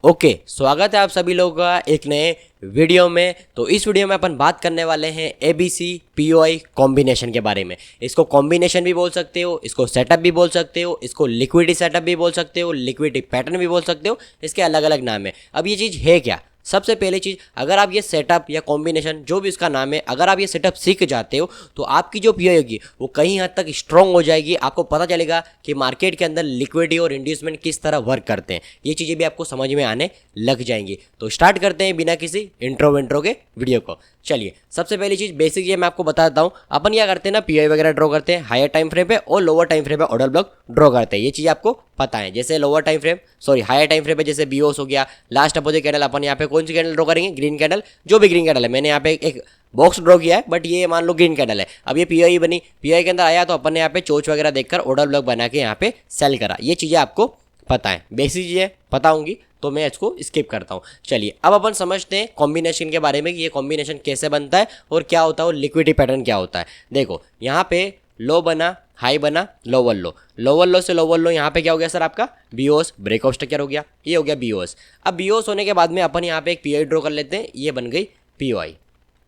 Okay, स्वागत है आप सभी लोगों का एक नए वीडियो में। तो इस वीडियो में अपन बात करने वाले हैं एबीसी पीओआई कॉम्बिनेशन के बारे में। इसको कॉम्बिनेशन भी बोल सकते हो, इसको सेटअप भी बोल सकते हो, इसको लिक्विडिटी सेटअप भी बोल सकते हो, लिक्विडिटी पैटर्न भी बोल सकते हो। इसके अलग अलग नाम है। अब ये चीज़ है क्या? सबसे पहली चीज़, अगर आप ये सेटअप या कॉम्बिनेशन जो भी इसका नाम है, अगर आप ये सेटअप सीख जाते हो तो आपकी जो पीओआई होगी वो कहीं हद तक स्ट्रॉन्ग हो जाएगी। आपको पता चलेगा कि मार्केट के अंदर लिक्विडिटी और इंड्यूसमेंट किस तरह वर्क करते हैं। ये चीज़ें भी आपको समझ में आने लग जाएंगी। तो स्टार्ट करते हैं बिना किसी इंट्रो के वीडियो को। चलिए, सबसे पहली चीज़ बेसिक ये मैं आपको बताता हूँ। अपन क्या करते हैं ना, पीओआई वगैरह ड्रॉ करते हैं हायर टाइम फ्रेम पे और लोअर टाइम फ्रेम पे ऑर्डर ब्लॉक ड्रॉ करते हैं। ये चीज़ आपको पता है। जैसे हायर टाइम फ्रेम पे जैसे बीओस हो गया, लास्ट अपोजिट कैंडल, अपन यहाँ पे कौन सी कैंडल ड्रॉ करेंगे? Green candle. जो भी ग्रीन कैंडल है, मैंने यहाँ पे एक बॉक्स ड्रॉ किया है, बट ये मान लो ग्रीन कैंडल है। अब ये पीओआई बनी, पीओआई के अंदर आया तो अपन ने यहाँ पे चोच वगैरह देखकर ऑर्डर ब्लॉक बना के यहाँ पे सेल करा। ये चीज़ें आपको पता है, बेसिक चीज़ें पता होंगी, तो मैं इसको स्किप करता हूँ। चलिए, अब अपन समझते हैं कॉम्बिनेशन के बारे में कि ये कॉम्बिनेशन कैसे बनता है और क्या होता है और लिक्विडिटी पैटर्न क्या होता है। देखो, यहाँ पे लो बना, हाई बना, लोअर लो, लोअर लो से लोअर लो, यहाँ पे क्या हो गया सर? आपका बीओस ब्रेकआउट स्ट्रक्चर हो गया। ये हो गया बीओस। अब बीओस होने के बाद में अपन यहाँ पे एक पीओआई ड्रॉ कर लेते हैं। ये बन गई पीओआई।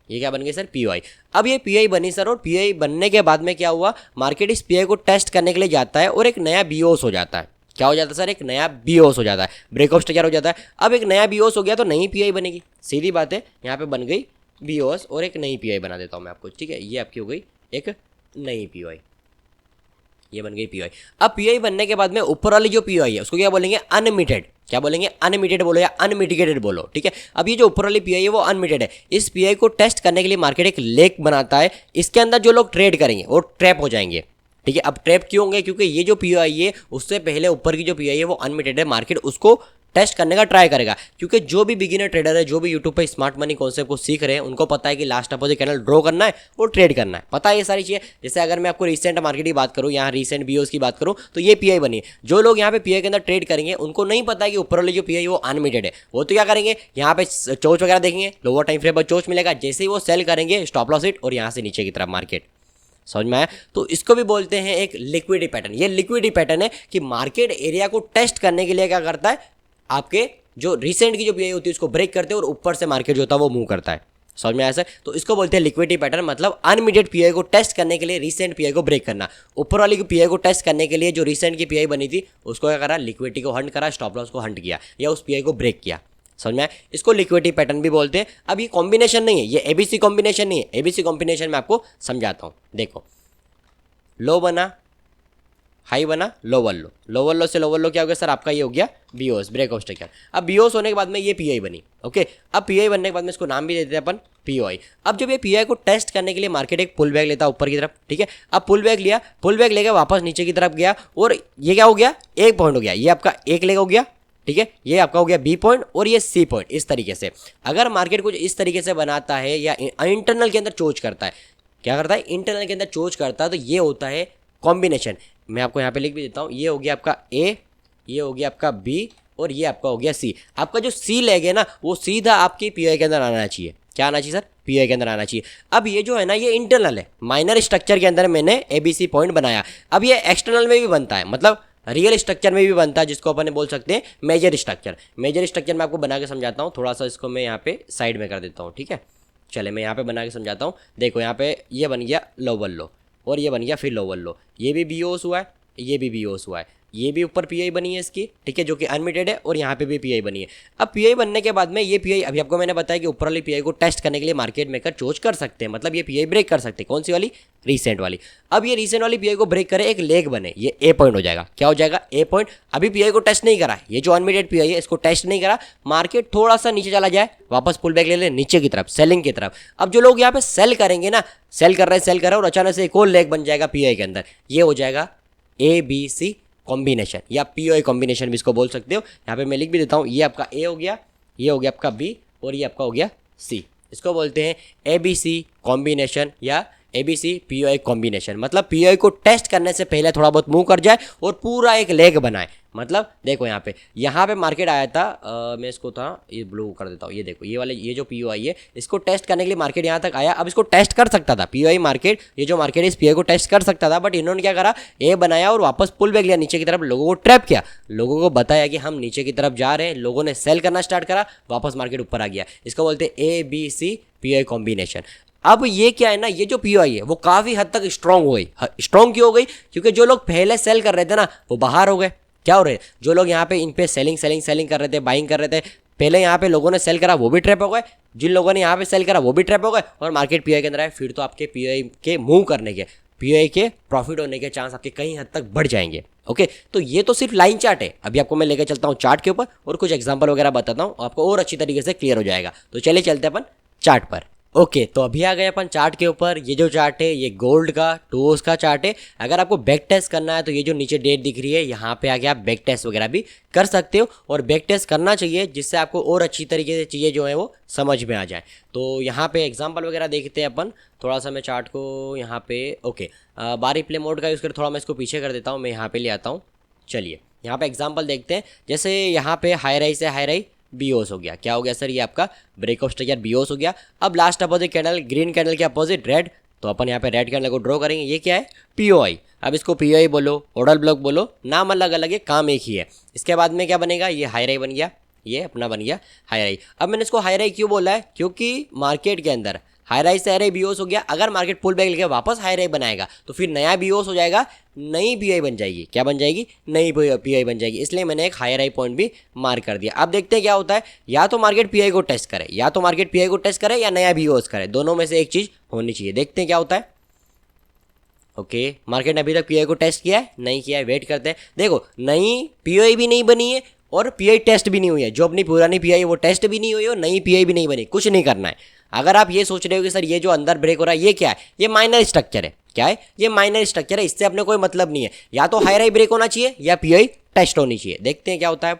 ये क्या बन गई सर? पीओआई। अब ये पीओआई बनी सर, और पीओआई बनने के बाद में क्या हुआ? मार्केट इस पीओआई को टेस्ट करने के लिए जाता है और एक नया बीओस हो जाता है। क्या हो जाता है सर? एक नया बीओस हो जाता है, ब्रेकआउट स्ट्रक्चर हो जाता है। अब एक नया बीओस हो गया तो नई पीओआई बनेगी। सीधी बात है, यहाँ पे बन गई बीओस और एक नई पीओआई बना देता हूँ मैं आपको, ठीक है। ये आपकी हो गई एक नई पीओआई। ये बन गई पीओआई। अब पीओआई बनने के बाद में ऊपर वाली जो पीओआई है उसको क्या बोलेंगे? अनमिटेड। क्या बोलेंगे? अनमिटेड बोलो या अनमिटिगेटेड बोलो, ठीक है। अब ये जो ऊपर वाली पीओआई है वो अनमिटेड है। इस पीओआई को टेस्ट करने के लिए मार्केट एक लेक बनाता है। इसके अंदर जो लोग ट्रेड करेंगे वो ट्रैप हो जाएंगे, ठीक है। अब ट्रैप क्यों होंगे? क्योंकि ये जो पीओआई है उससे पहले ऊपर की जो पीओआई है वो अनमिटेड है। मार्केट उसको टेस्ट करने का ट्राई करेगा, क्योंकि जो भी बिगिनर ट्रेडर है, जो भी यूट्यूब पे स्मार्ट मनी कॉन्सेप्ट को सीख रहे हैं, उनको पता है कि लास्ट अपोजिट कैंडल ड्रॉ करना है और ट्रेड करना है। पता है ये सारी चीज़ें। जैसे अगर मैं आपको रिसेंट मार्केट की बात करूँ, यहाँ रिसेंट बीओस की बात करूँ, तो ये पीआई बनी है। जो लोग यहाँ पे पीआई के अंदर ट्रेड करेंगे उनको नहीं पता है कि ऊपर वाली जो पीआई वो अनलिमिटेड है। वो तो क्या करेंगे? यहाँ पे चोच वगैरह देखेंगे, लोअर टाइम फ्रेम पर चोच मिलेगा, जैसे ही वो सेल करेंगे स्टॉप लॉस हिट और यहाँ से नीचे की तरफ मार्केट। समझ में आया? तो इसको भी बोलते हैं एक लिक्विडिटी पैटर्न। ये लिक्विडिटी पैटर्न है कि मार्केट एरिया को टेस्ट करने के लिए क्या करता है? आपके जो रिसेंट की जो पीआई होती है उसको ब्रेक करते हैं और ऊपर से मार्केट जो होता है वो मूव करता है। समझ में आया सर? तो इसको बोलते हैं लिक्विडिटी पैटर्न। मतलब अनइमीडिएट पीआई को टेस्ट करने के लिए रिसेंट पीआई को ब्रेक करना। ऊपर वाली की पीआई को टेस्ट करने के लिए जो रिसेंट की पीआई बनी थी उसको क्या करा? लिक्विडिटी को हंट करा, स्टॉप लॉस को हंट किया या उस पीआई को ब्रेक किया। समझ में आया? इसको लिक्विडिटी पैटर्न भी बोलते हैं। अब ये कॉम्बिनेशन नहीं है, ये एबीसी कॉम्बिनेशन नहीं है। एबीसी कॉम्बिनेशन में आपको समझाता हूँ। देखो, लो बना, हाई बना, लोअर लो, लोअर लो से लोअर लो क्या हो गया सर? आपका ये हो गया बीओस ब्रेकआउट स्ट्रक्चर। अब बीओस होने के बाद में ये पीआई बनी, ओके। अब पीआई बनने के बाद में इसको नाम भी देते हैं अपन पीओआई। अब जब ये पीआई को टेस्ट करने के लिए मार्केट एक पुल बैक लेता है ऊपर की तरफ, ठीक है। अब पुल बैक लिया, पुल बैक लेकर वापस नीचे की तरफ गया और ये क्या हो गया? एक पॉइंट हो गया। ये आपका एक लेग हो गया, ठीक है। ये आपका हो गया बी पॉइंट और ये सी पॉइंट। इस तरीके से अगर मार्केट कुछ इस तरीके से बनाता है या इंटरनल के अंदर चोच करता है, क्या करता है? इंटरनल के अंदर चोच करता है, तो ये होता है कॉम्बिनेशन। मैं आपको यहाँ पे लिख भी देता हूँ। ये हो गया आपका ए, ये हो गया आपका बी और ये आपका हो गया सी। आपका जो सी लेग है ना वो सीधा आपकी पीओआई के अंदर आना चाहिए। क्या आना चाहिए सर? पीओआई के अंदर आना चाहिए। अब ये जो है ना ये इंटरनल है, माइनर स्ट्रक्चर के अंदर मैंने एबीसी पॉइंट बनाया। अब ये एक्सटर्नल में भी बनता है, मतलब रियल स्ट्रक्चर में भी बनता है, जिसको अपन बोल सकते हैं मेजर स्ट्रक्चर। मेजर स्ट्रक्चर मैं आपको बना के समझाता हूँ। थोड़ा सा इसको मैं यहाँ पे साइड में कर देता हूँ, ठीक है। चले, मैं यहाँ पे बना के समझाता हूँ। देखो, यहाँ पे ये बन गया लोअर लो और ये बन गया फिर लोअर लो। ये भी बीओस हुआ है, ये भी बीओस हुआ है, ये भी ऊपर पीआई बनी है इसकी, ठीक है, जो कि अनलिमिटेड है, और यहाँ पे भी पीआई बनी है। अब पीआई बनने के बाद में ये पीआई, अभी आपको मैंने बताया कि ऊपर वाली पीआई को टेस्ट करने के लिए मार्केट मेकर चोज कर सकते हैं, मतलब ये पीआई ब्रेक कर सकते हैं। कौन सी वाली? रिसेंट वाली। अब ये रिसेंट वाली पीआई को ब्रेक करे, एक लेग बने, ये ए पॉइंट हो जाएगा। क्या हो जाएगा? ए पॉइंट। अभी पीआई को टेस्ट नहीं करा, ये जो अनलिमिटेड पीआई है इसको टेस्ट नहीं करा, मार्केट थोड़ा सा नीचे चला जाए, वापस पुल बैक ले ले नीचे की तरफ, सेलिंग की तरफ। अब जो लोग यहाँ पे सेल करेंगे ना, सेल कर रहे हैं और अचानक से एक और लेग बन जाएगा पीआई के अंदर, ये हो जाएगा ए बी सी कॉम्बिनेशन या पीओआई कॉम्बिनेशन भी इसको बोल सकते हो। यहाँ पे मैं लिख भी देता हूँ। ये आपका ए हो गया, ये हो गया आपका बी और ये आपका हो गया सी। इसको बोलते हैं एबीसी कॉम्बिनेशन या एबीसी पीओआई कॉम्बिनेशन। मतलब पीओआई को टेस्ट करने से पहले थोड़ा बहुत मूव कर जाए और पूरा एक लेग बनाए, मतलब देखो यहाँ पे मार्केट आया था, मैं इसको था ये ब्लू कर देता हूँ, ये देखो ये वाले ये जो पीओआई है इसको टेस्ट करने के लिए मार्केट यहाँ तक आया। अब इसको टेस्ट कर सकता था पीओआई मार्केट, ये जो मार्केट है इस पीओआई को टेस्ट कर सकता था, बट इन्होंने क्या करा, ए बनाया और वापस पुल बैक लिया नीचे की तरफ, लोगों को ट्रैप किया, लोगों को बताया कि हम नीचे की तरफ जा रहे हैं, लोगों ने सेल करना स्टार्ट करा, वापस मार्केट ऊपर आ गया। इसको बोलते हैं ABC पीओआई कॉम्बिनेशन। अब ये क्या है ना, ये जो पीओआई है वो काफ़ी हद तक स्ट्रांग हो गई। स्ट्रांग क्यों हो गई? क्योंकि जो लोग पहले सेल कर रहे थे ना वो बाहर हो गए। क्या हो रहे हैं, जो लोग यहाँ पे इन पे सेलिंग सेलिंग सेलिंग कर रहे थे, बाइंग कर रहे थे, पहले यहाँ पे लोगों ने सेल करा वो भी ट्रैप हो गए, जिन लोगों ने यहाँ पे सेल करा वो भी ट्रैप हो गए, और मार्केट पीओआई के अंदर आए, फिर तो आपके पीओआई के मूव करने के, पीओआई के प्रॉफिट होने के चांस आपके कहीं हद तक बढ़ जाएंगे। ओके, तो ये तो सिर्फ लाइन चार्ट है। अभी आपको मैं लेकर चलता हूँ चार्ट के ऊपर और कुछ एग्जांपल वगैरह बताता हूँ, आपको और अच्छी तरीके से क्लियर हो जाएगा। तो चलिए चलते हैं अपन चार्ट पर। ओके, तो अभी आ गए अपन चार्ट के ऊपर। ये जो चार्ट है ये गोल्ड का 2 आवर्स का चार्ट है। अगर आपको बैक टेस्ट करना है तो ये जो नीचे डेट दिख रही है यहाँ पे आके आप बैक टेस्ट वगैरह भी कर सकते हो, और बैक टेस्ट करना चाहिए जिससे आपको और अच्छी तरीके से चीज़ें जो है वो समझ में आ जाए। तो यहाँ पे एग्जांपल वगैरह देखते हैं अपन। थोड़ा सा मैं चार्ट को यहाँ पे ओके बार रिप्ले मोड का यूज़ कर, थोड़ा मैं इसको पीछे कर देता हूँ, मैं यहाँ पे ले आता हूँ। चलिए यहाँ पे एग्जांपल देखते हैं। जैसे यहाँ पे हाई राई से हाई राई बीओस हो गया। क्या हो गया सर? ये आपका ब्रेक ऑफ स्ट्रक्चर बीओस हो गया। अब last opposite candle green candle के अपोजिट रेड, तो अपन यहाँ पे रेड कैंडल को ड्रॉ करेंगे। ये क्या है? पीओआई। अब इसको पीओआई बोलो, ऑर्डर ब्लॉक बोलो, नाम अलग अलग है, काम एक ही है। इसके बाद में क्या बनेगा? ये हाई राई बन गया, ये अपना बन गया हाई राई। अब मैंने इसको हाई राई क्यों बोला है? क्योंकि मार्केट के अंदर हाई राई से हाई राई बीओस हो गया। अगर मार्केट पुल बैक लेके वापस हाई राई बनाएगा तो फिर नया बीओस हो जाएगा, नई पीआई बन जाएगी। क्या बन जाएगी? नई पीआई बन जाएगी। इसलिए मैंने एक हाई राई पॉइंट भी मार्क कर दिया। अब देखते हैं क्या होता है। या तो मार्केट पीआई को टेस्ट करे, या तो मार्केट पीआई को टेस्ट करे, या नया बीओस करे, दोनों में से एक चीज होनी चाहिए। देखते हैं क्या होता है। ओके, मार्केट ने अभी तक पीआई को टेस्ट किया है? नहीं किया है, वेट करते हैं। देखो, नई पीआई भी नहीं बनी है और पीआई टेस्ट भी नहीं हुई है। जो अपनी पुरानी पीआई वो टेस्ट भी नहीं हुई है और नई पीआई भी नहीं बनी। कुछ नहीं करना है। अगर आप ये सोच रहे हो कि सर ये जो अंदर ब्रेक हो रहा है ये क्या है, ये माइनर स्ट्रक्चर है। क्या है? ये माइनर स्ट्रक्चर है, इससे अपने कोई मतलब नहीं है। या तो हाई राई ब्रेक होना चाहिए या पीआई टेस्ट होनी चाहिए। देखते हैं क्या होता है।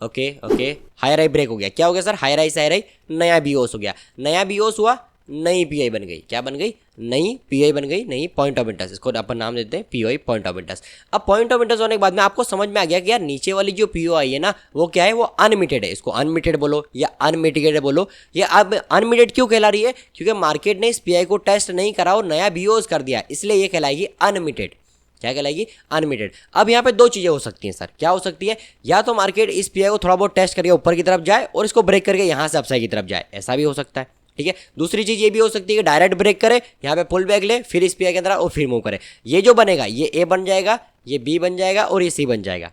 ओके ओके, हाई राई ब्रेक हो गया। क्या हो गया सर? हाई राई से हाई राई नया बीओस हो गया। नया बीओस हुआ, नई पीआई बन गई। क्या बन गई? नई पीआई बन गई, नई पॉइंट ऑफ इंटरेस्ट। इसको अपन नाम देते हैं पीओआई पॉइंट ऑफ इंटरेस्ट। अब पॉइंट ऑफ इंटरेस्ट होने के बाद में आपको समझ में आ गया कि यार नीचे वाली जो पीओआई है ना वो क्या है? वो अनलिमिटेड है। इसको अनलिमिटेड बोलो या अनमिटिगेटेड बोलो। ये अब अनलिमिटेड क्यों कहला रही है? क्योंकि मार्केट ने इस पीआई को टेस्ट नहीं करा और नया बीओस कर दिया, इसलिए ये कहलाएगी अनलिमिटेड। क्या कहलाएगी? अनलिमिटेड। अब यहाँ पे दो चीज़ें हो सकती हैं सर। क्या हो सकती है? या तो मार्केट इस पीआई को थोड़ा बहुत टेस्ट करके ऊपर की तरफ जाए और इसको ब्रेक करके यहाँ से अपसाइड की तरफ जाए, ऐसा भी हो सकता है। ठीक है, दूसरी चीज ये भी हो सकती है कि डायरेक्ट ब्रेक करे, यहाँ पे पुल बैक ले, फिर इस पीआई के अंदर और फिर मूव करे। ये जो बनेगा ये ए बन जाएगा, ये बी बन जाएगा और ये सी बन जाएगा।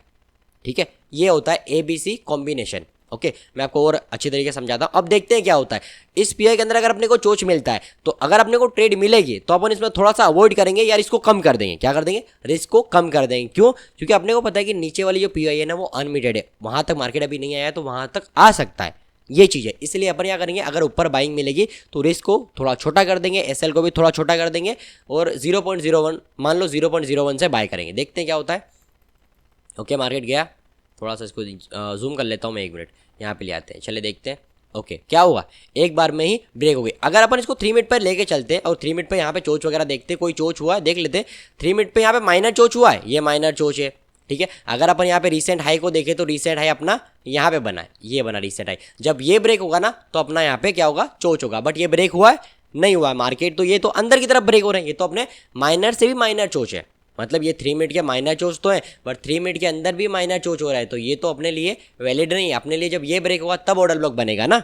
ठीक है, ये होता है ABC कॉम्बिनेशन। ओके, मैं आपको और अच्छी तरीके से समझाता हूँ। अब देखते हैं क्या होता है। इस पीआई के अंदर अगर अपने को चोच मिलता है तो अगर अपने को ट्रेड मिलेगी तो अपन इसमें थोड़ा सा अवॉइड करेंगे यार, इसको कम कर देंगे। क्या कर देंगे? रिस्क को कम कर देंगे। क्यों? क्योंकि अपने को पता है कि नीचे वाली जो पीआई है ना वो अनलिमिटेड है, वहां तक मार्केट अभी नहीं आया तो वहां तक आ सकता है, ये चीज़ है। इसलिए अपन क्या करेंगे, अगर ऊपर बाइंग मिलेगी तो रिस्क को थोड़ा छोटा कर देंगे, एसएल को भी थोड़ा छोटा कर देंगे और 0.01 मान लो 0.01 से बाय करेंगे। देखते हैं क्या होता है। ओके, मार्केट गया, थोड़ा सा इसको जूम कर लेता हूँ मैं, 1 मिनट यहाँ पे ले आते हैं। चले देखते हैं। ओके, क्या हुआ? एक बार में ही ब्रेक हो गई। अगर अपन इसको 3 मिनट पर लेके चलते हैं और 3 मिनट पर यहाँ पे चोच वगैरह देखते हैं, कोई चोच हुआ है देख लेते हैं। 3 मिनट पर यहाँ पे माइनर चोच हुआ है, ये माइनर चोच है। ठीक है, अगर अपन यहाँ पे रिसेंट हाई को देखें तो रिसेंट हाई अपना यहाँ पे बना है, ये बना रिसेंट हाई। जब ये ब्रेक होगा ना तो अपना यहाँ पे क्या होगा? चोच होगा। बट ये ब्रेक हुआ है? नहीं हुआ है। मार्केट तो ये तो अंदर की तरफ ब्रेक हो रहे हैं, ये तो अपने माइनर से भी माइनर चोच है। मतलब ये 3 मिनट के माइनर चोच तो है बट 3 मिनट के अंदर भी माइनर चोच हो रहा है, तो ये तो अपने लिए वैलिड नहीं है। अपने लिए जब ये ब्रेक होगा तब ऑर्डर ब्लॉक बनेगा ना,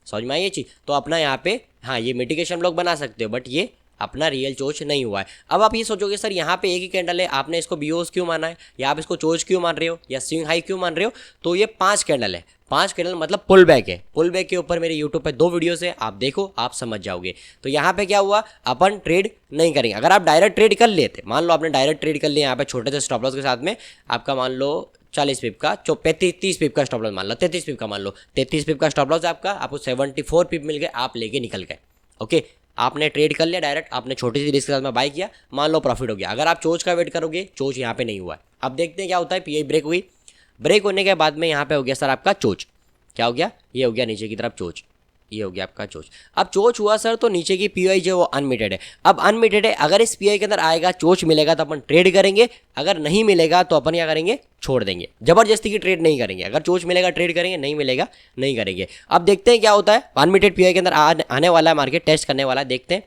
समझ में आई ये चीज़? तो अपना यहाँ पे हाँ ये मिटिगेशन ब्लॉक बना सकते हो, बट ये अपना रियल चोच नहीं हुआ है। अब आप ये सोचोगे सर यहाँ पे एक ही कैंडल है, आपने इसको बीओस क्यों माना है, या आप इसको चोच क्यों मान रहे हो, या स्विंग हाई क्यों मान रहे हो? तो ये 5 कैंडल है। 5 कैंडल मतलब पुल बैक है। पुल बैक के ऊपर मेरे यूट्यूब पे 2 वीडियोस है, आप देखो, आप समझ जाओगे। तो यहाँ पे क्या हुआ, अपन ट्रेड नहीं करेंगे। अगर आप डायरेक्ट ट्रेड कर लेते, मान लो आपने डायरेक्ट ट्रेड कर लिया यहाँ पे छोटे से स्टॉप लॉस के साथ में, आपका मान लो 40 पिप का 30 पिप का स्टॉप लॉस मान लो, 33 पिप का मान लो, 33 पिप का स्टॉप लॉस आपका, आपको 74 पिप मिल गए, आप लेके निकल गए। ओके, आपने ट्रेड कर लिया डायरेक्ट, आपने छोटी सी रिस्क के साथ में बाय किया, मान लो प्रॉफिट हो गया। अगर आप चोच का वेट करोगे, चोच यहाँ पे नहीं हुआ है। अब देखते हैं क्या होता है। पीआई ब्रेक हुई, ब्रेक होने के बाद में यहाँ पे हो गया सर आपका चोच। क्या हो गया? ये हो गया नीचे की तरफ चोच। ये हो गया आपका चोच। अब चोच हुआ सर तो नीचे की पीओआई जो वो अनमिटेड है। अब अनमिटेड है, अगर इस पीओआई के अंदर आएगा चोच मिलेगा तो अपन ट्रेड करेंगे, अगर नहीं मिलेगा तो अपन क्या करेंगे, छोड़ देंगे। जबरदस्ती की ट्रेड नहीं करेंगे, अगर चोच मिलेगा ट्रेड करेंगे, नहीं मिलेगा नहीं करेंगे। अब देखते हैं क्या होता है। अनमिटेड पीओआई के अंदर आने वाला है मार्केट, टेस्ट करने वाला है, देखते हैं।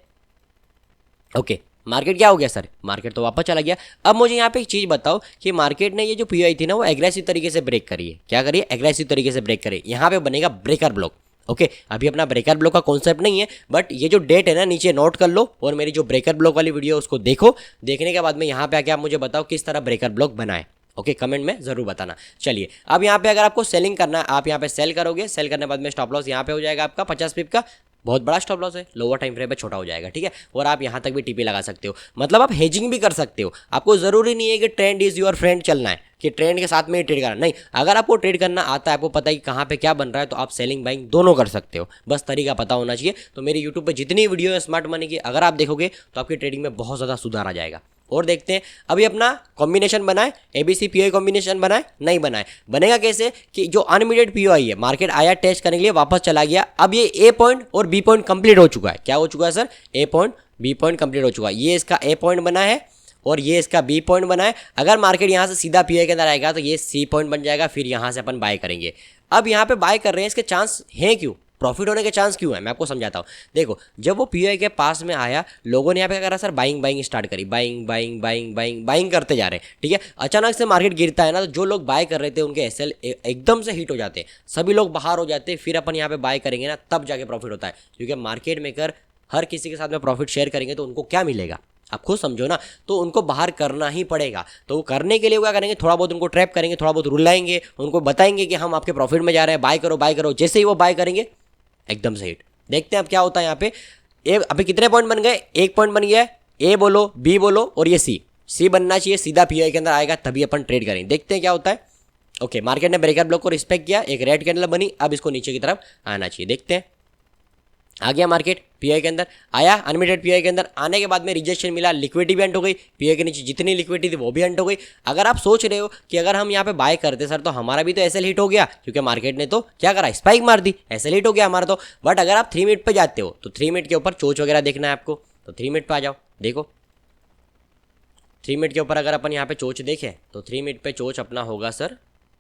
ओके मार्केट क्या हो गया सर, मार्केट तो वापस चला गया। अब मुझे यहाँ पे एक चीज़ बताओ कि मार्केट ने ये जो पीओआई थी ना वो एग्रेसिव तरीके से ब्रेक करी है। क्या करिए, एग्रेसिव तरीके से ब्रेक करिए। यहाँ पे बनेगा ब्रेकर ब्लॉक। ओके अभी अपना ब्रेकर ब्लॉक का कॉन्सेप्ट नहीं है, बट ये जो डेट है ना नीचे नोट कर लो, और मेरी जो ब्रेकर ब्लॉक वाली वीडियो है उसको देखो। देखने के बाद में यहाँ पे आके आप मुझे बताओ किस तरह ब्रेकर ब्लॉक बनाए। ओके कमेंट में जरूर बताना। चलिए अब यहाँ पे अगर आपको सेलिंग करना है, आप यहाँ पे सेल करोगे, सेल करने के बाद में स्टॉप लॉस यहाँ पे हो जाएगा आपका 50 पिप का, बहुत बड़ा स्टॉप लॉस है, लोअर टाइम फ्रेम पे छोटा हो जाएगा, ठीक है। और आप यहाँ तक भी टीपी लगा सकते हो, मतलब आप हेजिंग भी कर सकते हो। आपको जरूरी नहीं है कि ट्रेंड इज योर फ्रेंड चलना है, कि ट्रेंड के साथ में ही ट्रेड करना नहीं। अगर आपको ट्रेड करना आता है, आपको पता है कि कहाँ पे क्या बन रहा है, तो आप सेलिंग बाइंग दोनों कर सकते हो, बस तरीका पता होना चाहिए। तो मेरी यूट्यूब पर जितनी वीडियो है स्मार्ट मनी की, अगर आप देखोगे तो आपकी ट्रेडिंग में बहुत ज़्यादा सुधार आ जाएगा। और देखते हैं अभी अपना कॉम्बिनेशन बनाए, एबीसी पीओआई कॉम्बिनेशन बनाए, नहीं बनाए। बनेगा कैसे कि जो अनमिटेड पीओआई है, मार्केट आया टेस्ट करने के लिए वापस चला गया। अब ये ए पॉइंट और बी पॉइंट कंप्लीट हो चुका है। क्या हो चुका है सर, ए पॉइंट बी पॉइंट कंप्लीट हो चुका है। ये इसका ए पॉइंट बना है और ये इसका बी पॉइंट बना है। अगर मार्केट यहाँ से सीधा पीओआई के अंदर आएगा तो ये सी पॉइंट बन जाएगा, फिर यहाँ से अपन बाय करेंगे। अब यहाँ पे बाय कर रहे हैं, इसके चांस हैं क्यों, प्रॉफिट होने के चांस क्यों है, मैं आपको समझाता हूँ। देखो जब वो पीओआई के पास में आया, लोगों ने यहाँ पे क्या करा सर, बाइंग स्टार्ट करी, बाइंग करते जा रहे हैं, ठीक है। अचानक से मार्केट गिरता है ना, तो जो लोग बाय कर रहे थे उनके एसएल एकदम से हिट हो जाते हैं, सभी लोग बाहर हो जाते हैं। फिर अपन यहाँ पे बाय करेंगे ना, तब जाके प्रॉफिट होता है, क्योंकि मार्केट मेकर हर किसी के साथ में प्रॉफिट शेयर करेंगे तो उनको क्या मिलेगा, आप खुद समझो ना। तो उनको बाहर करना ही पड़ेगा। तो वो करने के लिए क्या करेंगे, थोड़ा बहुत उनको ट्रैप करेंगे, थोड़ा बहुत रुलाएंगे, उनको बताएंगे कि हम आपके प्रॉफिट में जा रहे हैं, बाय करो। जैसे ही वो बाय करेंगे एकदम से हिट। देखते हैं अब क्या होता है यहाँ पे। अभी कितने पॉइंट बन गए, एक पॉइंट बन गया है। ए बोलो, बी बोलो और ये सी बनना चाहिए, सीधा पीओआई के अंदर आएगा तभी अपन ट्रेड करेंगे। देखते हैं क्या होता है। ओके मार्केट ने ब्रेकर ब्लॉक को रिस्पेक्ट किया, एक रेड कैंडल बनी, अब इसको नीचे की तरफ आना चाहिए। देखते हैं आ गया मार्केट पीआई के अंदर, आया अनलिमिटेड पीआई के अंदर। आने के बाद में रिजेक्शन मिला, लिक्विडिटी भी एंट हो गई, पीआई के नीचे जितनी लिक्विडिटी थी वो भी एंट हो गई। अगर आप सोच रहे हो कि अगर हम यहाँ पे बाय करते सर तो हमारा भी तो एसएल हिट हो गया, क्योंकि मार्केट ने तो क्या करा, स्पाइक मार दी, एसएल हिट हो गया हमारा तो। बट अगर आप 3 मिनट पे जाते हो तो 3 मिनट के ऊपर चोच वगैरह देखना है आपको, तो 3 मिनट पे आ जाओ। देखो 3 मिनट के ऊपर अगर अपन यहाँ पे चोच देखें तो 3 मिनट पे चोच अपना होगा सर,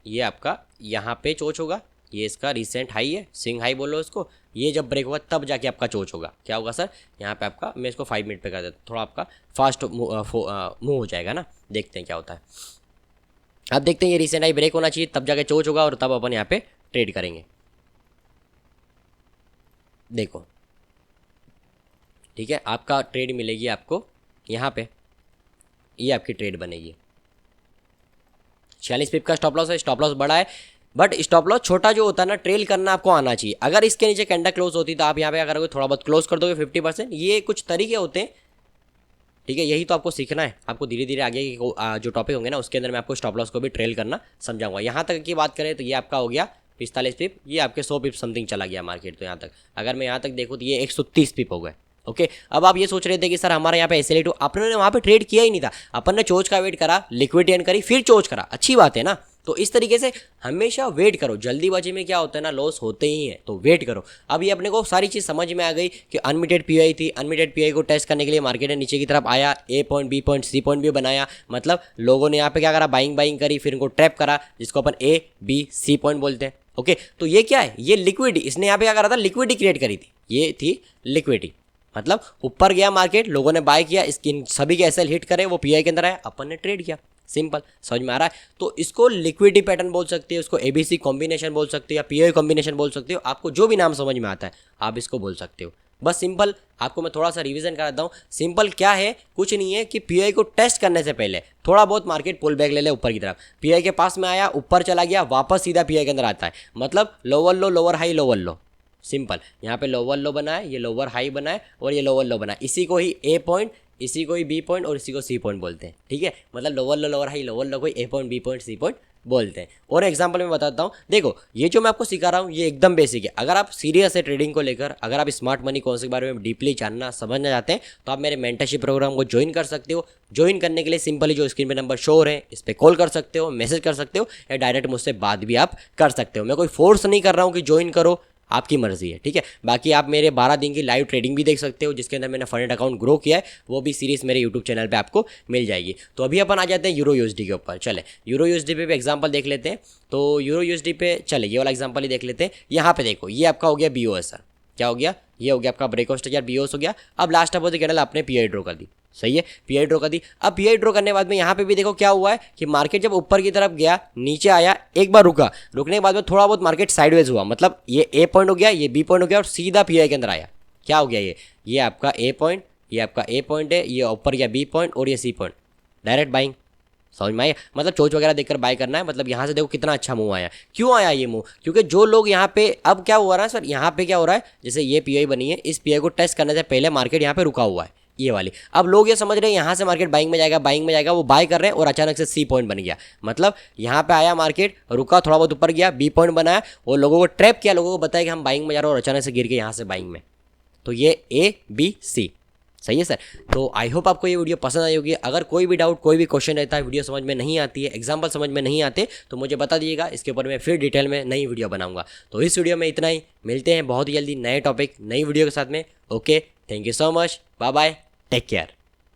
ये आपका यहाँ पे चोच होगा, ये इसका रिसेंट हाई है, स्विंग हाई बोलो इसको। ये जब ब्रेक होगा तब जाके आपका चोच होगा। क्या होगा सर, यहाँ पे आपका, मैं इसको 5 मिनट पे कर देता हूँ, थोड़ा आपका फास्ट मूव हो जाएगा ना। देखते हैं क्या होता है। अब देखते हैं ये रिसेंट हाई ब्रेक होना चाहिए, तब जाके चोच होगा और तब अपन यहाँ पे ट्रेड करेंगे। देखो ठीक है, आपका ट्रेड मिलेगी आपको यहाँ पे, ये आपकी ट्रेड बनेगी। 46 पिप का स्टॉप लॉस है, स्टॉप लॉस बड़ा है बट स्टॉप लॉस छोटा जो होता है ना, ट्रेल करना आपको आना चाहिए। अगर इसके नीचे कैंडल क्लोज होती तो आप यहाँ पे क्या करोगे, थोड़ा बहुत क्लोज कर दोगे 50%। ये कुछ तरीके होते हैं, ठीक है, यही तो आपको सीखना है। आपको धीरे धीरे आगे जो टॉपिक होंगे ना उसके अंदर मैं आपको स्टॉप लॉस को भी ट्रेल करना समझाऊंगा। यहाँ तक की बात करें तो ये आपका हो गया 45 पिप, ये आपके 100 पिप समथिंग चला गया मार्केट। तो यहाँ तक अगर मैं यहाँ तक देखूँ तो ये 130 पिप हो गए। ओके अब आप ये सोच रहे थे कि सर हमारा यहाँ पे एसएल अपन ने वहाँ पे ट्रेड किया ही नहीं था, अपन ने चोच का वेट करा, लिक्विडिटी एंड करी, फिर चोच करा, अच्छी बात है ना। तो इस तरीके से हमेशा वेट करो, जल्दीबाजी में क्या होता है ना, लॉस होते ही हैं, तो वेट करो। अब ये अपने को सारी चीज़ समझ में आ गई कि अनलिमिटेड पीआई थी, अनलिमिटेड पीआई को टेस्ट करने के लिए मार्केट ने नीचे की तरफ आया, A point B point C point भी बनाया, मतलब लोगों ने यहाँ पे क्या करा, बाइंग करी, फिर इनको ट्रैप करा, जिसको अपन ए बी सी पॉइंट बोलते हैं। ओके तो ये क्या है, ये लिक्विडिटी, इसने यहाँ पे क्या करा था, लिक्विडिटी क्रिएट करी थी, ये थी लिक्विडिटी। मतलब ऊपर गया मार्केट, लोगों ने बाय किया, इसकी सभी के एसएल हिट करे, वो पीआई के अंदर आया, अपन ने ट्रेड किया, सिंपल, समझ में आ रहा है। तो इसको लिक्विडिटी पैटर्न बोल सकते हो, इसको एबीसी कॉम्बिनेशन बोल सकते हो, या पीआई कॉम्बिनेशन बोल सकते हो, आपको जो भी नाम समझ में आता है आप इसको बोल सकते हो। बस सिंपल आपको मैं थोड़ा सा रिवीजन कराता हूँ। सिंपल क्या है, कुछ नहीं है कि पीआई को टेस्ट करने से पहले थोड़ा बहुत मार्केट पुल बैक ले ले ऊपर की तरफ, पीआई के पास में आया, ऊपर चला गया, वापस सीधा पीआई के अंदर आता है, मतलब lower low lower high lower लो, सिंपल। यहाँ पे लोअर लो बना है, ये लोअर हाई बना है और ये लोअर लो बना है, इसी को ही ए पॉइंट, इसी को ही बी पॉइंट और इसी को सी पॉइंट बोलते हैं, ठीक है। मतलब lower low lower high lower low को A point B point C point बोलते हैं। और एग्जांपल में बताता हूँ, देखो ये जो मैं आपको सिखा रहा हूँ ये एकदम बेसिक है। अगर आप सीरियस है ट्रेडिंग को लेकर, अगर आप स्मार्ट मनी कॉन्सेप्ट के बारे में डीपली जानना समझना चाहते हैं तो आप मेरे मेंटरशिप प्रोग्राम को ज्वाइन कर सकते हो। ज्वाइन करने के लिए सिंपली जो स्क्रीन पे नंबर शो हो रहे हैं इस पर कॉल कर सकते हो, मैसेज कर सकते हो, या डायरेक्ट मुझसे बात भी आप कर सकते हो। मैं कोई फोर्स नहीं कर रहा हूँ कि ज्वाइन करो, आपकी मर्जी है, ठीक है। बाकी आप मेरे 12 दिन की लाइव ट्रेडिंग भी देख सकते हो, जिसके अंदर मैंने फंड अकाउंट ग्रो किया है, वो भी सीरीज मेरे यूट्यूब चैनल पे आपको मिल जाएगी। तो अभी अपन आ जाते हैं यूरो यूएसडी के ऊपर। चले यूरो यूएसडी पे भी एग्जांपल देख लेते हैं। तो यूरो यूएसडी पे चले ये वाला एग्जांपल ही देख लेते हैं। यहाँ पे देखो ये आपका हो गया बीओएस सर, क्या हो गया, ये हो गया आपका ब्रेकआउट यार बीओएस हो गया। अब लास्ट अपोजिट कैंडल आपने पीआई ड्रॉ कर दी, सही है, पीआई ड्रॉ कर दी। अब पीआई ड्रॉ करने के बाद में यहाँ पे भी देखो क्या हुआ है कि मार्केट जब ऊपर की तरफ गया, नीचे आया, एक बार रुका, रुकने के बाद में थोड़ा बहुत मार्केट साइडवेज हुआ, मतलब ये ए पॉइंट हो गया, ये बी पॉइंट हो गया और सीधा पीआई के अंदर आया। क्या हो गया ये आपका ए पॉइंट, ये आपका ए पॉइंट है, ये ऊपर गया बी पॉइंट और ये सी पॉइंट, डायरेक्ट बाइंग। समझ में आया, मतलब चोच वगैरह देखकर बाय करना है। मतलब यहाँ से देखो कितना अच्छा मूव आया। क्यों आया ये मूव, क्योंकि जो लोग यहाँ पे, अब क्या हो रहा है सर, यहाँ पे क्या हो रहा है, जैसे ये पीआई बनी है, इस पीआई को टेस्ट करने से पहले मार्केट यहाँ पे रुका हुआ है, ये वाली। अब लोग ये समझ रहे हैं यहाँ से मार्केट बाइंग में जाएगा, बाइंग में जाएगा, वो बाय कर रहे हैं और अचानक से सी पॉइंट बन गया। मतलब यहाँ पे आया मार्केट, रुका, थोड़ा बहुत ऊपर गया, बी पॉइंट बनाया और लोगों को ट्रैप किया, लोगों को बताया कि हम बाइंग में जा रहे हैं और अचानक से गिर के यहाँ से बाइंग में। तो ये ए बी सी, सही है सर। तो आई होप आपको ये वीडियो पसंद आई होगी। अगर कोई भी डाउट, कोई भी क्वेश्चन रहता है, वीडियो समझ में नहीं आती है, एग्जांपल समझ में नहीं आते, तो मुझे बता दीजिएगा, इसके ऊपर मैं फिर डिटेल में नई वीडियो बनाऊंगा। तो इस वीडियो में इतना ही, मिलते हैं बहुत ही जल्दी नए टॉपिक, नई वीडियो के साथ में। Okay, thank you so much, bye bye, take care.